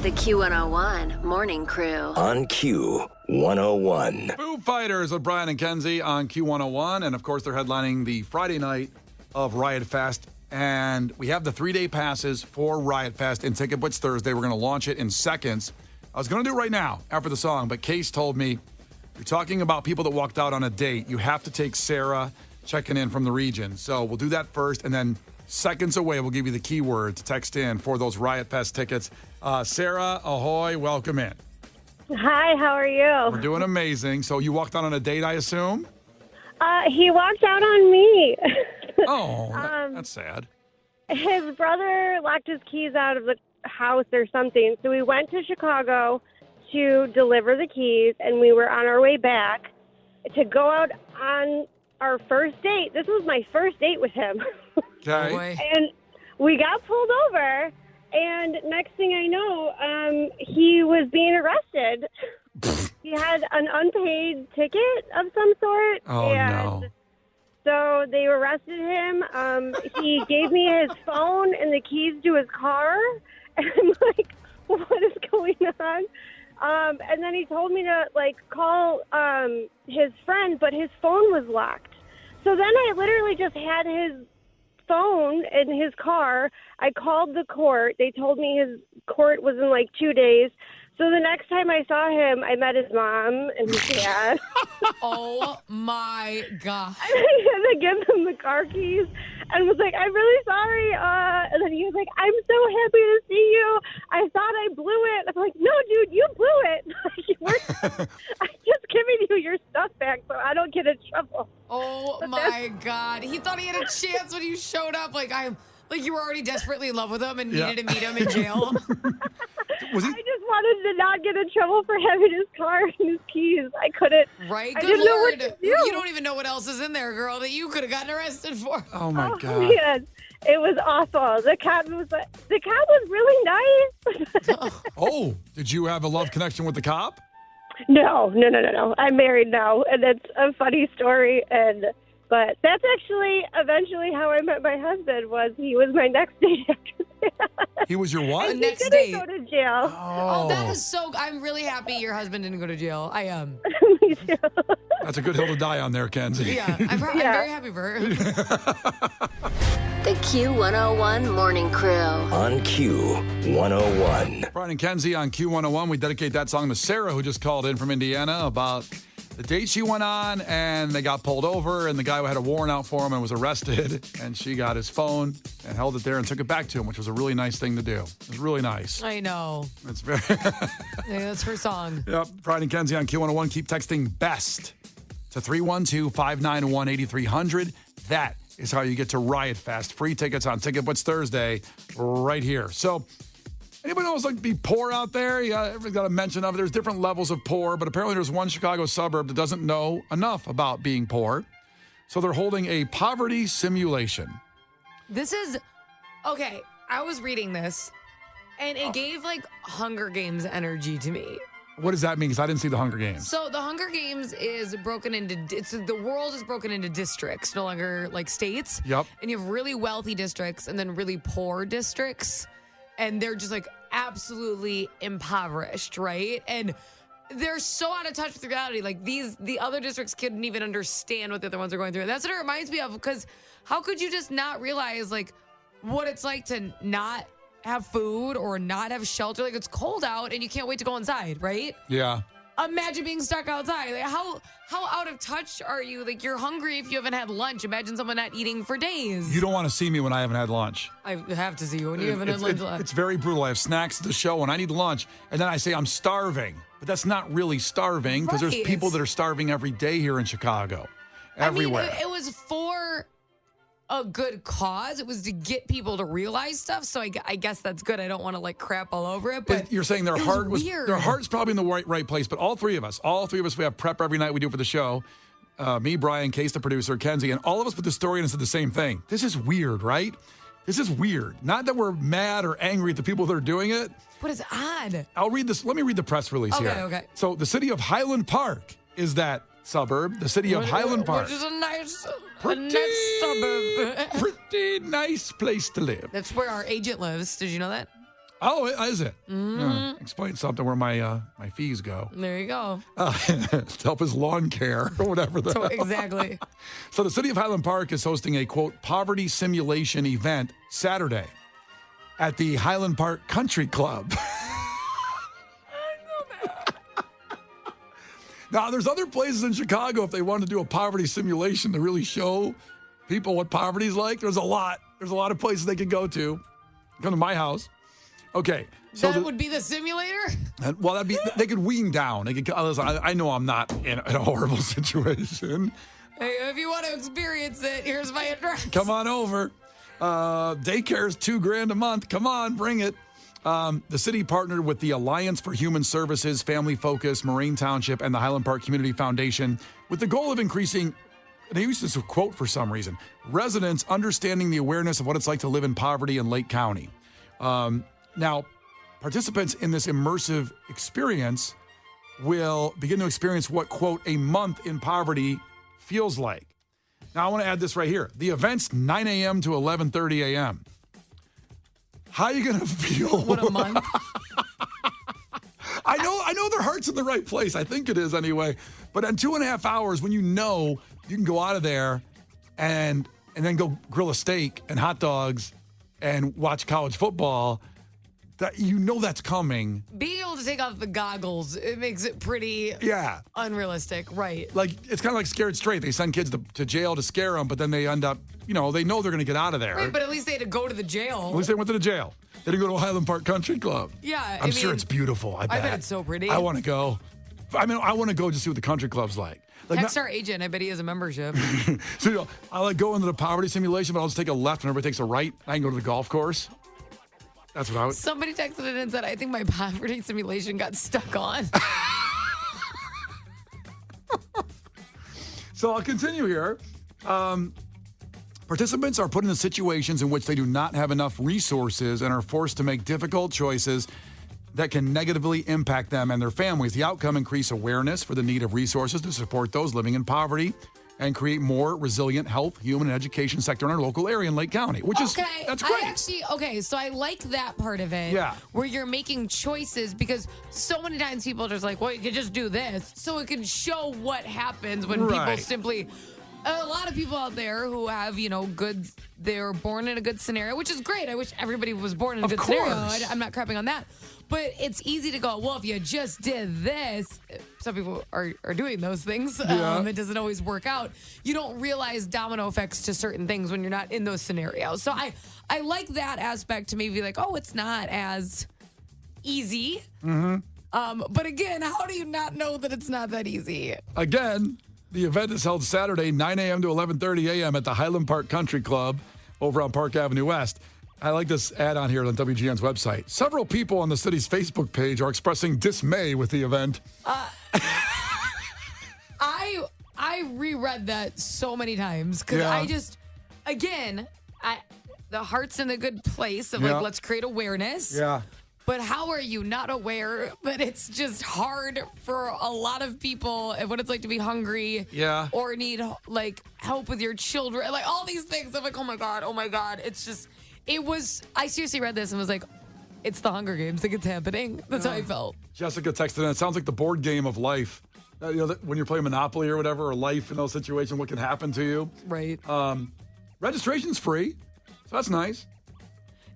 The Q101 Morning Crew. On Q101. Foo Fighters with Brian and Kenzie on Q101. And, of course, they're headlining the Friday night of Riot Fest. And we have the 3-day passes for Riot Fest in Ticket Blitz Thursday. We're going to launch it in seconds. I was going to do it right now after the song, but Case told me, you're talking about people that walked out on a date. You have to take Sarah checking in from the region. So we'll do that first, and then seconds away, we'll give you the keyword to text in for those Riot Fest tickets. Sarah, ahoy, welcome in. Hi, how are you? We're doing amazing. So you walked out on a date, I assume? He walked out on me. Oh, that's sad. His brother locked his keys out of the house or something, so we went to Chicago to deliver the keys, and we were on our way back to go out on our first date. This was my first date with him. Okay. And we got pulled over, and next thing I know, he was being arrested. He had an unpaid ticket of some sort. Oh, and no. So they arrested him. He gave me his phone and the keys to his car. And I'm like, what is going on? And then he told me to, call his friend, but his phone was locked. So then I literally just had his phone in his car. I called the court. They told me his court was in 2 days. So the next time I saw him, I met his mom and his dad. Oh, my God. I had to give him the car keys and was like, I'm really sorry. And then he was like, I'm so happy to see you. I thought I blew it. I'm like, no, dude, you blew it. I'm just giving you your stuff back so I don't get in trouble. Oh, my God. He thought he had a chance when you showed up. Like you were already desperately in love with him and needed to meet him in jail. I just wanted to not get in trouble for having his car and his keys. I couldn't. Right? I Good didn't know Lord. what to do. You don't even know what else is in there, girl, that you could have gotten arrested for. Oh, my God. Man, it was awful. The cop was really nice. Oh, did you have a love connection with the cop? No. I'm married now, and it's a funny story. But that's actually eventually how I met my husband. He was my next date after that. He was your what? He Next didn't date. go to jail. Oh, that is so. I'm really happy your husband didn't go to jail. I am. Me too. That's a good hill to die on there, Kenzie. Yeah, I'm very happy for her. The Q101 Morning Crew. On Q101. Brian and Kenzie on Q101. We dedicate that song to Sarah, who just called in from Indiana about the date she went on, and they got pulled over, and the guy had a warrant out for him and was arrested, and she got his phone and held it there and took it back to him, which was a really nice thing to do. It was really nice. I know. It's very... Yeah, that's her song. Yep. Brian and Kenzie on Q101. Keep texting BEST to 312-591-8300. That is how you get to Riot Fest. Free tickets on Ticket Blitz Thursday right here. So... anybody else like to be poor out there? Yeah, everybody's got a mention of it. There's different levels of poor, but apparently there's one Chicago suburb that doesn't know enough about being poor. So they're holding a poverty simulation. This is, okay, I was reading this, and it gave, Hunger Games energy to me. What does that mean? Because I didn't see the Hunger Games. So the Hunger Games is broken into, the world is broken into districts, no longer, states. Yep. And you have really wealthy districts and then really poor districts. And they're just absolutely impoverished, right? And they're so out of touch with reality. The other districts couldn't even understand what the other ones are going through. And that's what it reminds me of, because how could you just not realize what it's like to not have food or not have shelter? It's cold out and you can't wait to go inside, right? Yeah. Imagine being stuck outside. How out of touch are you? You're hungry if you haven't had lunch. Imagine someone not eating for days. You don't want to see me when I haven't had lunch. I have to see you when you haven't had lunch. It's very brutal. I have snacks at the show and I need lunch, and then I say I'm starving. But that's not really starving, because there's people that are starving every day here in Chicago. Everywhere. I mean, it was for a good cause. It was to get people to realize stuff. So I guess that's good. I don't want to crap all over it. But you're saying their heart's probably in the right place. But all three of us, we have prep every night we do for the show. Me, Brian, Case, the producer, Kenzie, and all of us put the story in and said the same thing. This is weird, right? This is weird. Not that we're mad or angry at the people that are doing it. But it's odd. I'll read this. Let me read the press release here. Okay. So the city of Highland Park is that suburb. The city of Highland Park. Which is a nice Pretty suburb. Pretty nice place to live. That's where our agent lives. Did you know that? Oh, is it? Yeah. Explain something where my fees go. There you go. To help his lawn care or whatever. Exactly. So the city of Highland Park is hosting a, quote, poverty simulation event Saturday at the Highland Park Country Club. Now, there's other places in Chicago if they want to do a poverty simulation to really show people what poverty's like. There's a lot. There's a lot of places they can go to. Come to my house. Okay. So that would be the simulator? Well, that'd be, they could wean down. They could, I know I'm not in a horrible situation. Hey, if you want to experience it, here's my address. Come on over. Daycare is $2,000 a month. Come on, bring it. The city partnered with the Alliance for Human Services, Family Focus, Moraine Township, and the Highland Park Community Foundation with the goal of increasing, they used this quote for some reason, residents understanding the awareness of what it's like to live in poverty in Lake County. Now, participants in this immersive experience will begin to experience what, quote, a month in poverty feels like. Now, I want to add this right here. The event's 9 a.m. to 11:30 a.m. How are you going to feel? What a month. I know their heart's in the right place. I think it is anyway. But in 2.5 hours, when you know you can go out of there and then go grill a steak and hot dogs and watch college football, that you know that's coming. Being able to take off the goggles, it makes it pretty unrealistic, right? Like, it's kind of like Scared Straight. They send kids to jail to scare them, but then they end up, they know they're going to get out of there. Right, but at least they had to go to the jail. At least they went to the jail. They didn't go to a Highland Park Country Club. Yeah, I'm sure it's beautiful. I bet it's so pretty. I want to go. I want to go just see what the country club's like. Text our agent. I bet he has a membership. So, I like go into the poverty simulation, but I'll just take a left and everybody takes a right. I can go to the golf course. That's what I would. Somebody texted in and said, I think my poverty simulation got stuck on. So I'll continue here. Participants are put into situations in which they do not have enough resources and are forced to make difficult choices that can negatively impact them and their families. The outcome increase awareness for the need of resources to support those living in poverty and create more resilient health, human, and education sector in our local area in Lake County, which is, that's great. So I like that part of it. Yeah. Where you're making choices because so many times people are just like, well, you could just do this. So it can show what happens when people simply, a lot of people out there who have, they're born in a good scenario, which is great. I wish everybody was born in a good scenario. I'm not crapping on that. But it's easy to go, well, if you just did this, some people are doing those things. It doesn't always work out. You don't realize domino effects to certain things when you're not in those scenarios. So I like that aspect to maybe like, oh, it's not as easy. Mm-hmm. But again, how do you not know that it's not that easy? Again, the event is held Saturday, 9 a.m. to 11:30 a.m. at the Highland Park Country Club over on Park Avenue West. I like this ad on here on WGN's website. Several people on the city's Facebook page are expressing dismay with the event. I reread that so many times because I just, again, the heart's in a good place of like, let's create awareness. Yeah. But how are you not aware that it's just hard for a lot of people and what it's like to be hungry or need like help with your children, like all these things. I'm like, oh my God. It's just, I seriously read this and was like, it's the Hunger Games. Like it's happening. That's how I felt. Jessica texted in, it sounds like the board game of life. When you're playing Monopoly or whatever, or life in those situations, what can happen to you. Right. Registration's free. So that's nice.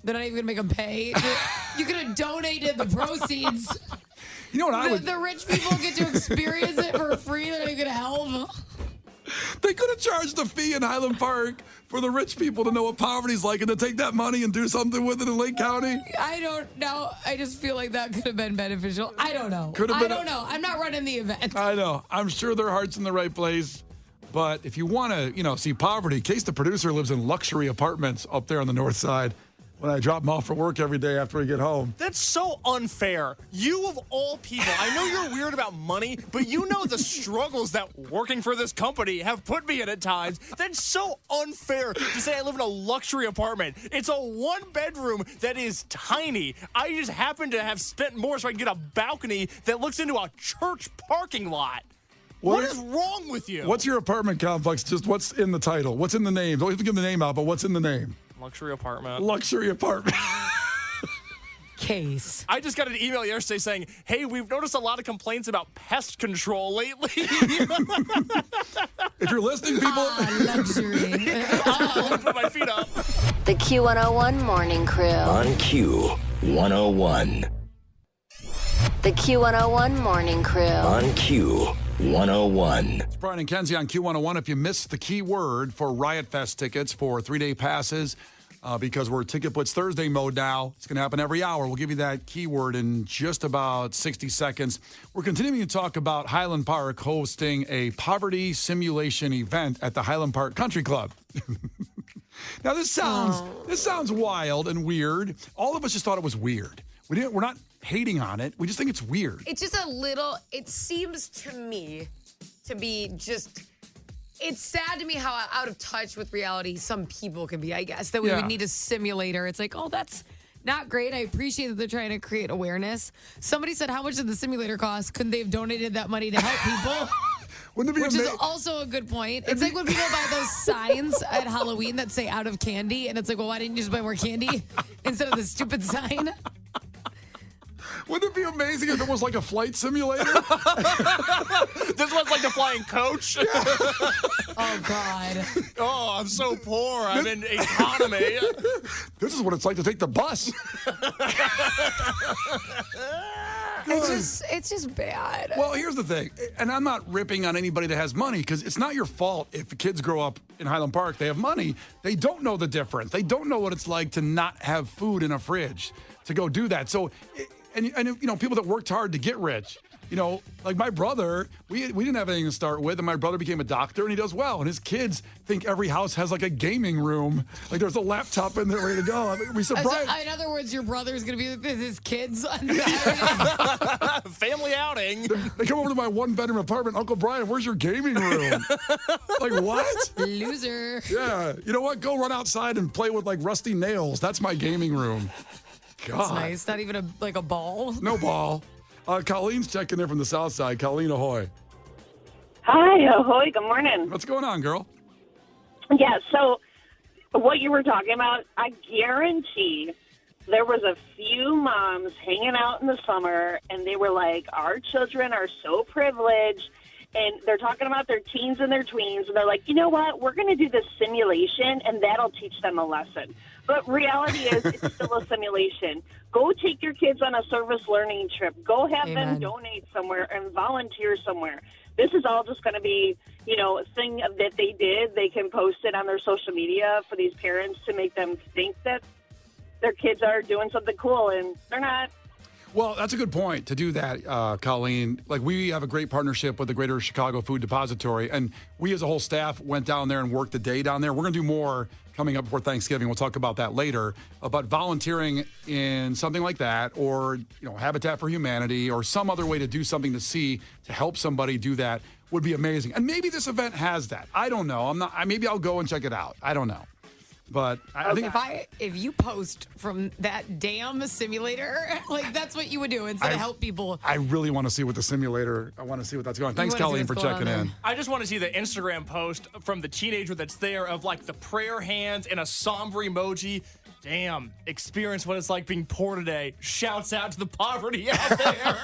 They're not even going to make them pay. You could have donated the proceeds. You know what the rich people get to experience it for free. They're not even going to help. They could have charged a fee in Highland Park for the rich people to know what poverty's like and to take that money and do something with it in Lake County. I don't know. I just feel like that could have been beneficial. I don't know. I don't know. I'm not running the event. I know. I'm sure their heart's in the right place. But if you want to, see poverty, Case the producer lives in luxury apartments up there on the north side. When I drop him off for work every day after we get home. That's so unfair. You of all people, I know you're weird about money, but you know the struggles that working for this company have put me in at times. That's so unfair to say I live in a luxury apartment. It's a 1-bedroom that is tiny. I just happen to have spent more so I can get a balcony that looks into a church parking lot. What is wrong with you? What's your apartment complex? Just what's in the title? What's in the name? Don't have to give the name out, but what's in the name? Luxury apartment. Luxury apartment. case. I just got an email yesterday saying, hey, we've noticed a lot of complaints about pest control lately. If you're listening, people. Luxury. I'll put my feet up. The Q101 Morning Crew. On Q101. The Q101 Morning Crew. On Q101. It's Brian and Kenzie on Q101. If you missed the key word for Riot Fest tickets for 3-day passes, because we're Ticket Blitz Thursday mode now, it's going to happen every hour. We'll give you that keyword in just about 60 seconds. We're continuing to talk about Highland Park hosting a poverty simulation event at the Highland Park Country Club. Now, this sounds wild and weird. All of us just thought it was weird. We're not hating on it. We just think it's weird. It's just a little, it seems to me to be just, it's sad to me how out of touch with reality some people can be, I guess, that we would need a simulator. It's like, oh, that's not great. I appreciate that they're trying to create awareness. Somebody said, how much did the simulator cost? Couldn't they have donated that money to help people? Wouldn't it be Which is also a good point. It's like when people buy those signs at Halloween that say out of candy, and it's like, well, why didn't you just buy more candy instead of the stupid sign? Wouldn't it be amazing if it was like a flight simulator? This one's like the flying coach. Oh, God. Oh, I'm so poor. I'm in economy. This is what it's like to take the bus. It's just bad. Well, here's the thing, and I'm not ripping on anybody that has money, because it's not your fault if kids grow up in Highland Park, they have money, they don't know the difference. They don't know what it's like to not have food in a fridge to go do that. So, and you know, people that worked hard to get rich, you know, like my brother, we didn't have anything to start with, and my brother became a doctor, and he does well. And his kids think every house has like a gaming room, like there's a laptop in there ready to go. I mean, we surprised. So, in other words, your brother's going to be with his kids on Saturday. Family outing. They come over to my one-bedroom apartment. Uncle Brian, where's your gaming room? Like, what? Loser. Yeah. You know what? Go run outside and play with like rusty nails. That's my gaming room. God. That's nice. Not even a ball. No ball. Colleen's checking in from the south side. Colleen, ahoy. Hi, ahoy, good morning. What's going on, girl? Yeah, so what you were talking about, I guarantee there was a few moms hanging out in the summer, and they were like, our children are so privileged, and they're talking about their teens and their tweens, and they're like, you know what, we're going to do this simulation, and that'll teach them a lesson. But reality is, it's still a simulation. Go take your kids on a service learning trip. Go have them donate somewhere and volunteer somewhere. This is all just going to be, you know, a thing that they did. They can post it on their social media for these parents to make them think that their kids are doing something cool, and they're not. Well, that's a good point to do that, Colleen. Like, we have a great partnership with the Greater Chicago Food Depository, and we as a whole staff went down there and worked the day down there. We're going to do more coming up before Thanksgiving. We'll talk about that later. But volunteering in something like that, or, you know, Habitat for Humanity, or some other way to do something to help somebody do that would be amazing. And maybe this event has that. I don't know. Maybe I'll go and check it out. I don't know. But I think if you post from that damn simulator, like that's what you would do instead of help people. I really want to see what the simulator. I want to see what that's going. Thanks, Colleen, for checking in. I just want to see the Instagram post from the teenager that's there of like the prayer hands and a somber emoji. Damn, experience what it's like being poor today. Shouts out to the poverty out there.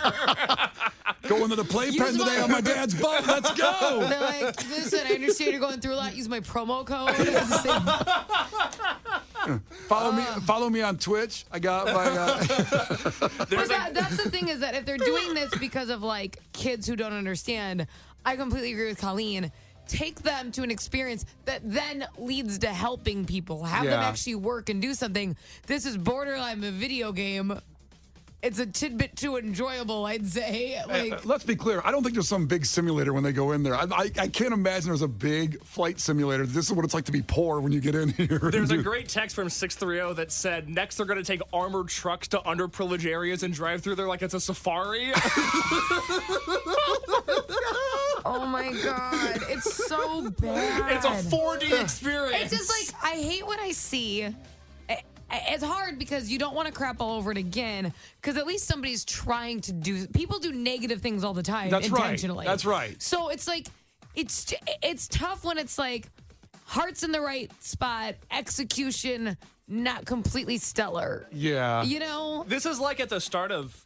Going to the playpen today on my dad's boat. Let's go. They're like, listen, I understand you're going through a lot. Use my promo code. Follow me on Twitch. I got my. That's the thing, is that if they're doing this because of like kids who don't understand, I completely agree with Colleen. Take them to an experience that then leads to helping people. Have them actually work and do something. This is borderline a video game. It's a tidbit too enjoyable, I'd say. Like, let's be clear. I don't think there's some big simulator when they go in there. I can't imagine there's a big flight simulator. This is what it's like to be poor when you get in here. There's a great text from 630 that said, next they're going to take armored trucks to underprivileged areas and drive through there like it's a safari. oh my God. It's so bad. It's a 4D experience. It's just like, I hate what I see. It's hard because you don't want to crap all over it again, because at least somebody's trying to do. People do negative things all the time. That's intentionally. Right. That's right. So it's like it's tough when it's like heart's in the right spot, execution not completely stellar. Yeah. You know? This is like at the start of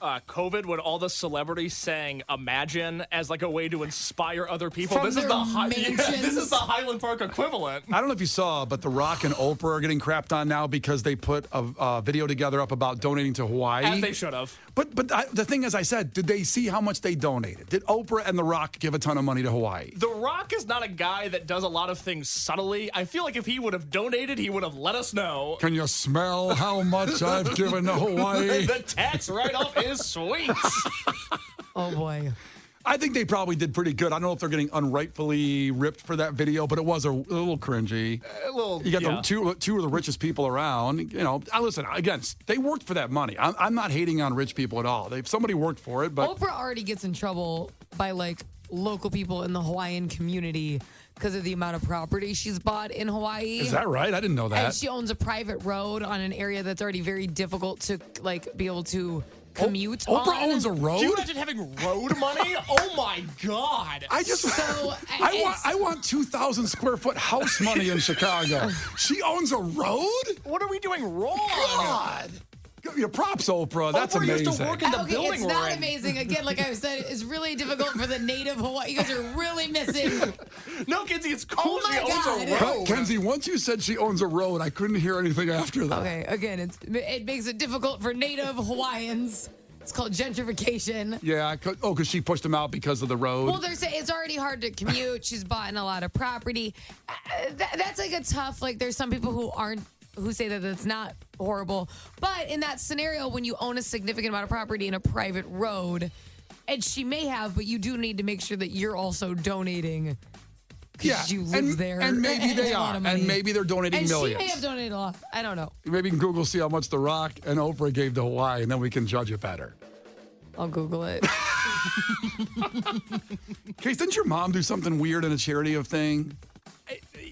COVID when all the celebrities sang "Imagine" as like a way to inspire other people. From This is their this is the mansions. Highland Park equivalent. I don't know if you saw, but The Rock and Oprah are getting crapped on now because they put a video together up about donating to Hawaii. As they should have. But the thing is, I said, did they see how much they donated? Did Oprah and The Rock give a ton of money to Hawaii? The Rock is not a guy that does a lot of things subtly. I feel like if he would have donated, he would have let us know. Can you smell how much I've given to Hawaii? The tax write-off is sweet. Oh, boy. I think they probably did pretty good. I don't know if they're getting unrightfully ripped for that video, but it was a little cringy. You got the two of the richest people around. You know, listen, again, they worked for that money. I'm not hating on rich people at all. Somebody worked for it, but Oprah already gets in trouble by like local people in the Hawaiian community because of the amount of property she's bought in Hawaii. is that right? I didn't know that. And she owns a private road on an area that's already very difficult to like be able to commute Oprah on. owns a road? Can you imagine having road money? Oh my God. I want 2,000 square foot house money in Chicago. She owns a road? What are we doing wrong? God. Your props, Oprah. That's Oprah amazing. used to work in the building it's we're not in. amazing. Again, like I said, it's really difficult for the native Hawaii. You guys are really missing. No, Kinsey, it's cool. Oh my She owns a God. road. Kenzie, once you said she owns a road, I couldn't hear anything after that. Okay, again, it makes it difficult for native Hawaiians. It's called gentrification. Yeah, because she pushed him out because of the road. Well, they're saying it's already hard to commute. She's bought in a lot of property. That's like a tough, like there's some people who say that that's not horrible. But in that scenario, when you own a significant amount of property in a private road, and she may have, but you do need to make sure that you're also donating. Yeah, You live there. and maybe they a lot are, of money. and maybe they're donating And millions. she may have donated a lot. I don't know. Maybe you can Google, see how much The Rock and Oprah gave to Hawaii, and then we can judge it better. I'll Google it. Case, didn't your mom do something weird in a charity of thing?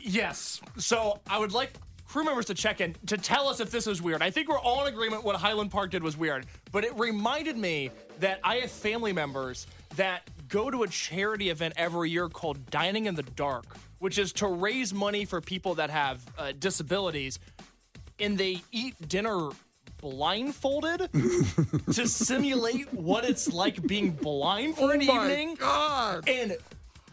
Yes. So I would like crew members to check in to tell us if this is weird. I think we're all in agreement what Highland Park did was weird, but it reminded me that I have family members that go to a charity event every year called Dining in the Dark, which is to raise money for people that have disabilities, and they eat dinner blindfolded to simulate what it's like being blind for an evening. God. And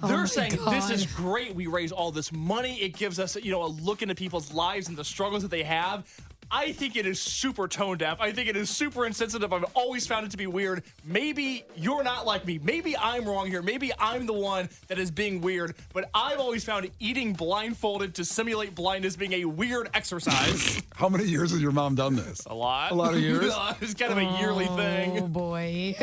Oh they're my saying this God. is great. We raise all this money. It gives us, a look into people's lives and the struggles that they have. I think it is super tone deaf. I think it is super insensitive. I've always found it to be weird. Maybe you're not like me. Maybe I'm wrong here. Maybe I'm the one that is being weird. But I've always found eating blindfolded to simulate blindness being a weird exercise. How many years has your mom done this? A lot. A lot of years? It's kind of a yearly Oh, thing. boy.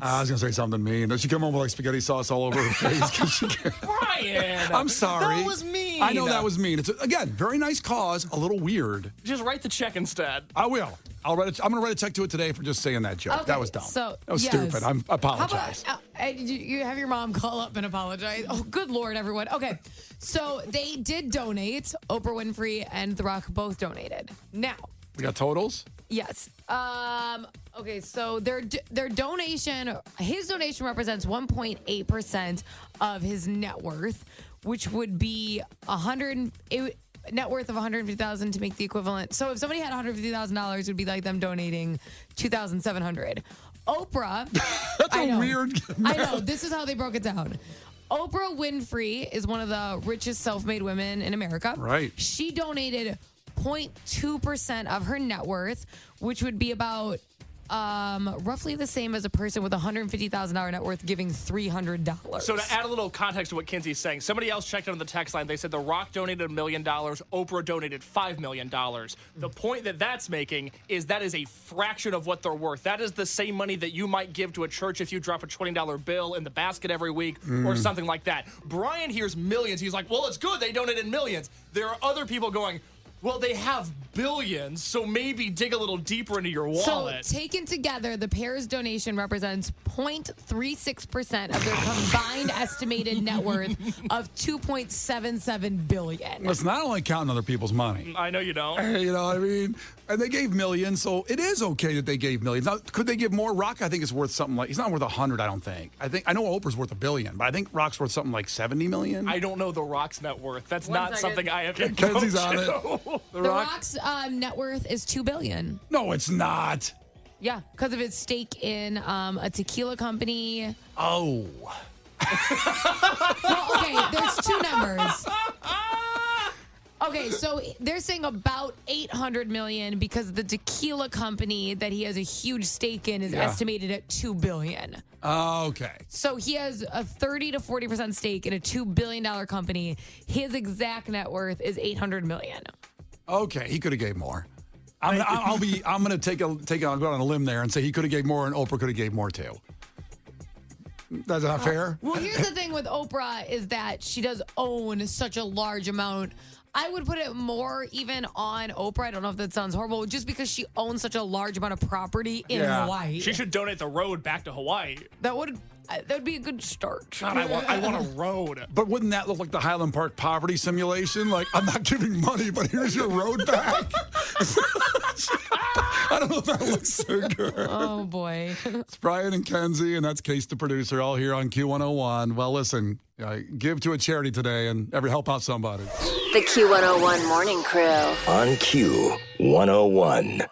I was going to say something mean. Does she come home with like spaghetti sauce all over her face? 'Cause she can't- Brian. I'm sorry. That was mean. I know that was mean. It's, again, very nice cause, a little weird. Just write the check instead. I will. I'm going to write a check to it today for just saying that joke. Okay, That was dumb. So, that was yes. stupid. I How apologize. about you have your mom call up and apologize? Oh, good Lord, everyone. Okay, so they did donate. Oprah Winfrey and The Rock both donated. Now, We got totals? yes. Okay, so their donation, his donation represents 1.8% of his net worth, which would be net worth of $150,000 to make the equivalent. So if somebody had $150,000, it would be like them donating $2,700. Oprah, That's I a know. weird. I know. This is how they broke it down. Oprah Winfrey is one of the richest self-made women in America. Right. She donated 0.2% of her net worth, which would be about roughly the same as a person with $150,000 net worth giving $300. So to add a little context to what Kinsey's saying, somebody else checked on the text line. They said The Rock donated $1 million. Oprah donated $5 million. The point that that's making is that is a fraction of what they're worth. That is the same money that you might give to a church if you drop a $20 bill in the basket every week or something like that. Brian hears millions. He's like, well, it's good. They donated millions. There are other people going, well, they have billions, so maybe dig a little deeper into your wallet. So taken together, the pair's donation represents 0.36% of their combined estimated net worth of $2.77 billion. Let's not only counting other people's money. I know you don't. You know what I mean? And they gave millions, so it is okay that they gave millions. Now, could they give more? Rock, I think, is worth something like, he's not worth 100, I don't think. I know Oprah's worth $1 billion, but I think Rock's worth something like 70 million. I don't know The Rock's net worth. That's not second. something I have Kenzie's on it. The Rock's net worth is $2 billion. No, it's not. Yeah, because of his stake in a tequila company. Oh. Well, okay, there's two numbers. Okay, so they're saying about $800 million because the tequila company that he has a huge stake in is estimated at $2 billion. Okay. So he has a 30 to 40% stake in a $2 billion company. His exact net worth is $800 million. Okay, he could have gave more. I'm gonna go on a limb there and say he could have gave more and Oprah could have gave more too. That's not fair. Well, here's the thing with Oprah is that she does own such a large amount. I would put it more even on Oprah. I don't know if that sounds horrible, just because she owns such a large amount of property in Hawaii. She should donate the road back to Hawaii. That would be a good start. God, I want a road. But wouldn't that look like the Highland Park poverty simulation? Like, I'm not giving money, but here's your road back. I don't know if that looks so good. Oh, boy. It's Brian and Kenzie, and that's Case the producer, all here on Q101. Well, listen, give to a charity today and help out somebody. The Q101 Morning Crew. On Q101.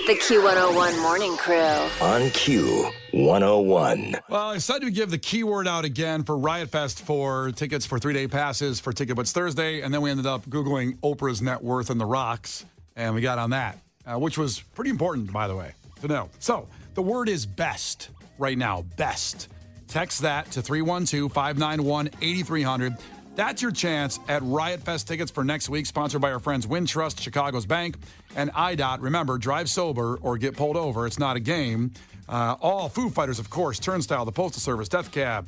The Q101 Morning Crew. On Q101. Well, I decided to give the keyword out again for Riot Fest for tickets for 3-day passes for Ticket Butts Thursday, and then we ended up Googling Oprah's net worth and the Rocks, and we got on that, which was pretty important, by the way, to know. So the word is best right now, best. Text that to 312-591-8300. That's your chance at Riot Fest tickets for next week, sponsored by our friends Wintrust, Chicago's Bank, and IDOT. Remember, drive sober or get pulled over. It's not a game. All Foo Fighters, of course, Turnstile, the Postal Service, Death Cab,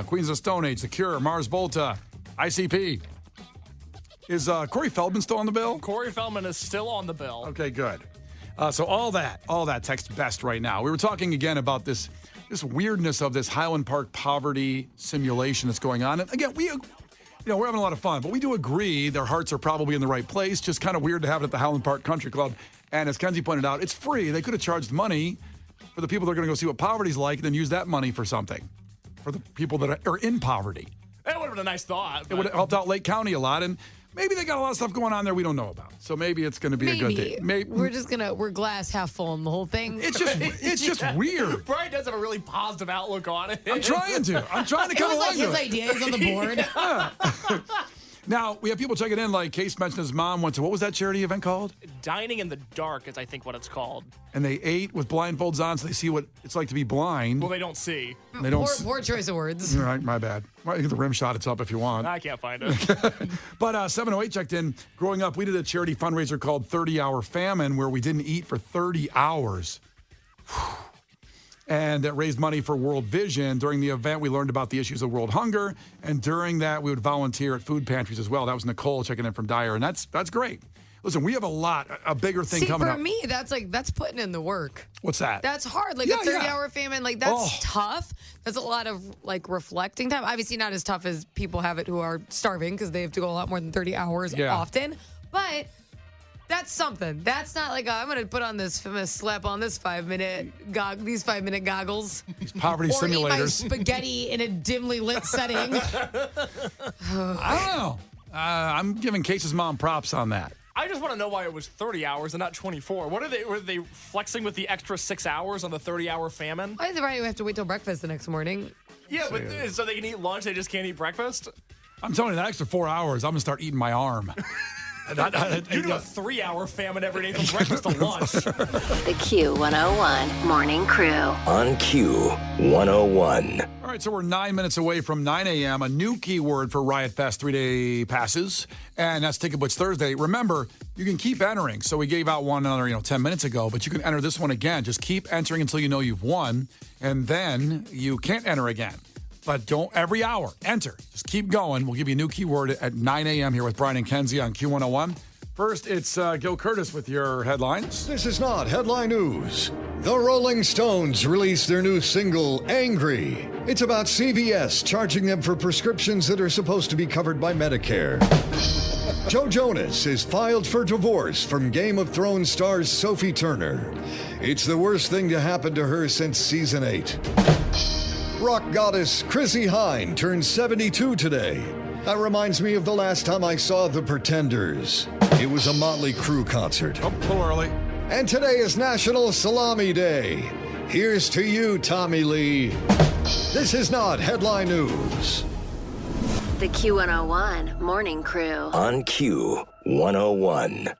Queens of Stone Age, The Cure, Mars Volta, ICP. Is Corey Feldman still on the bill? Corey Feldman is still on the bill. Okay, good. So all that, text best right now. We were talking again about this weirdness of this Highland Park poverty simulation that's going on. And again, we're having a lot of fun, but we do agree their hearts are probably in the right place. Just kind of weird to have it at the Highland Park Country Club. And as Kenzie pointed out, it's free. They could have charged money for the people that are going to go see what poverty's like and then use that money for something, for the people that are in poverty. That would have been a nice thought. It would have helped out Lake County a lot. And maybe they got a lot of stuff going on there we don't know about. So maybe it's going to be a good thing. We're glass half full on the whole thing. It's just weird. Brian does have a really positive outlook on it. I'm trying to come along. It was like his idea. He's on the board. Now, we have people checking in, like Case mentioned his mom went to, what was that charity event called? Dining in the Dark is, I think, what it's called. And they ate with blindfolds on, so they see what it's like to be blind. Well, they don't see. They don't poor choice of words. All right, my bad. Well, you get the rim shot. It's up if you want. I can't find it. But 708 checked in. Growing up, we did a charity fundraiser called 30-Hour Famine, where we didn't eat for 30 hours. And that raised money for World Vision. During the event, we learned about the issues of world hunger. And during that, we would volunteer at food pantries as well. That was Nicole checking in from Dyer. And that's great. Listen, we have a bigger thing coming up. For me, that's putting in the work. What's that? That's hard. Like a 30-hour famine, that's tough. That's a lot of reflecting time. Obviously not as tough as people have it who are starving because they have to go a lot more than 30 hours often. But that's something. That's not like I'm going to put on this, I'm going to slap on this 5-minute these 5-minute goggles. These poverty or simulators. Eat my spaghetti in a dimly lit setting. I don't know. I'm giving Case's mom props on that. I just want to know why it was 30 hours and not 24. Were they flexing with the extra 6 hours on the 30-hour famine? Why is it right we have to wait till breakfast the next morning? Yeah, but so they can eat lunch, they just can't eat breakfast? I'm telling you, that extra 4 hours, I'm going to start eating my arm. You do a 3-hour famine every day from breakfast to lunch. The Q101 Morning Crew. On Q101. All right, so we're 9 minutes away from 9 a.m. A new keyword for Riot Fest 3-day passes, and that's Ticket Butts Thursday. Remember, you can keep entering. So we gave out one another 10 minutes ago, but you can enter this one again. Just keep entering until you know you've won, and then you can't enter again. But don't every hour enter. Just keep going. We'll give you a new keyword at 9 a.m. here with Brian and Kenzie on Q101. First, it's Gil Curtis with your headlines. This is not headline news. The Rolling Stones released their new single, Angry. It's about CVS charging them for prescriptions that are supposed to be covered by Medicare. Joe Jonas is filed for divorce from Game of Thrones stars Sophie Turner. It's the worst thing to happen to her since season 8. Rock goddess Chrissy Hine turns 72 today. That reminds me of the last time I saw the Pretenders. It was a Motley Crue concert. Oh, a little early. And today is National Salami Day. Here's to you, Tommy Lee. This is not headline news. The Q101 Morning Crew. On Q101.